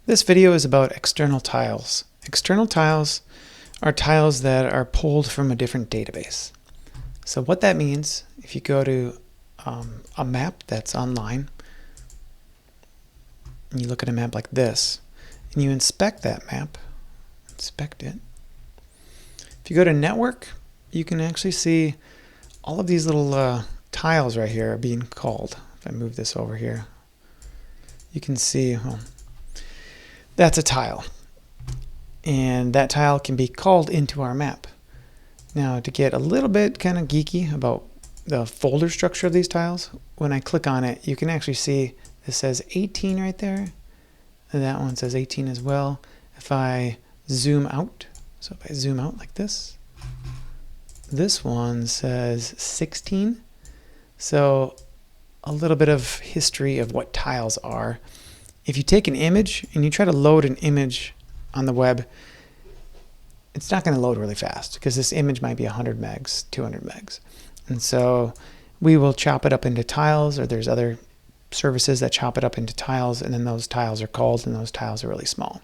This video is about external tiles. External tiles are tiles that are pulled from a different database. So what that means, if you go to a map that's online, and you look at a map like this, and you inspect that map, inspect it. If you go to network, you can actually see all of these little tiles right here are being called. If I move this over here, you can see, well, that's a tile. And that tile can be called into our map. Now, to get a little bit kind of geeky about the folder structure of these tiles, when I click on it, you can actually see this says 18 right there. And that one says 18 as well. If I zoom out, so if I zoom out like this one says 16. So a little bit of history of what tiles are. If you take an image and you try to load an image on the web, it's not going to load really fast because this image might be 100 megs, 200 megs. And so we will chop it up into tiles, or there's other services that chop it up into tiles, and then those tiles are called, and those tiles are really small.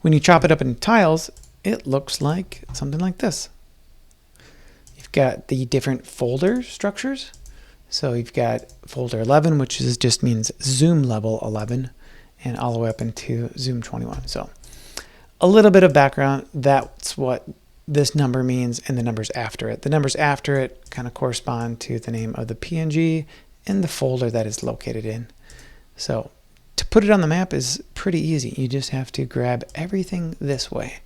When you chop it up into tiles, it looks like something like this. You've got the different folder structures. So you've got folder 11, which just means zoom level 11, and all the way up into zoom 21. So a little bit of background, that's what this number means and the numbers after it. The numbers after it kind of correspond to the name of the PNG and the folder that it's located in. So to put it on the map is pretty easy. You just have to grab everything this way,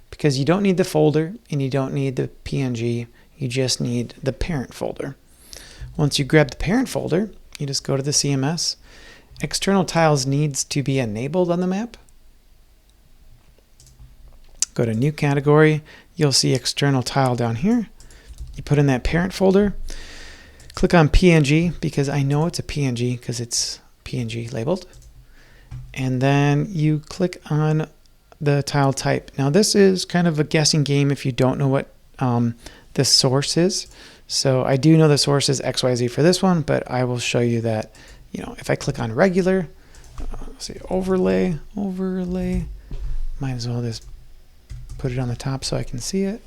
because you don't need the folder and you don't need the PNG. You just need the parent folder. Once you grab the parent folder, you just go to the CMS. External tiles needs to be enabled on the map. Go to new category. You'll see external tile down here. You put in that parent folder. Click on PNG, because I know it's a PNG because it's PNG labeled. And then you click on the tile type. Now this is kind of a guessing game if you don't know what the source is. So I do know the source is XYZ for this one, but I will show you that, if I click on regular, let's see, overlay, might as well just put it on the top so I can see it.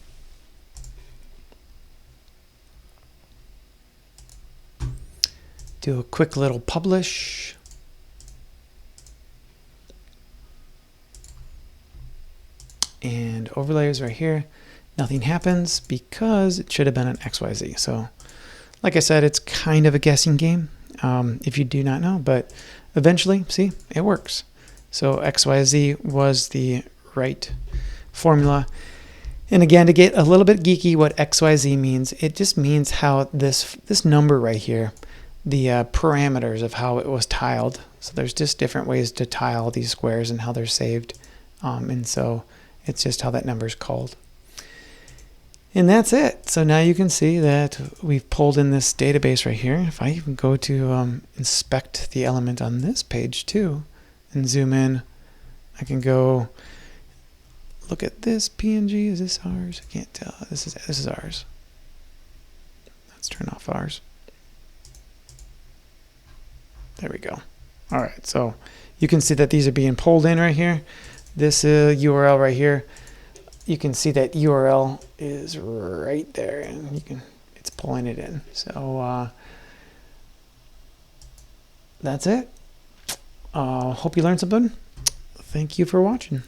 Do a quick little publish. And overlay is right here. Nothing happens because it should have been an XYZ. So like I said, it's kind of a guessing game if you do not know, but eventually, see, it works. So XYZ was the right formula. And again, to get a little bit geeky, what XYZ means, it just means how this number right here, the parameters of how it was tiled. So there's just different ways to tile these squares and how they're saved. And so it's just how that number is called. And that's it. So now you can see that we've pulled in this database right here. If I even go to inspect the element on this page too and zoom in, I can go look at this PNG. Is this ours? I can't tell. This is ours. Let's turn off ours. There we go. All right. So you can see that these are being pulled in right here. This URL right here. You can see that URL is right there, and it's pulling it in. So that's it. Hope you learned something. Thank you for watching.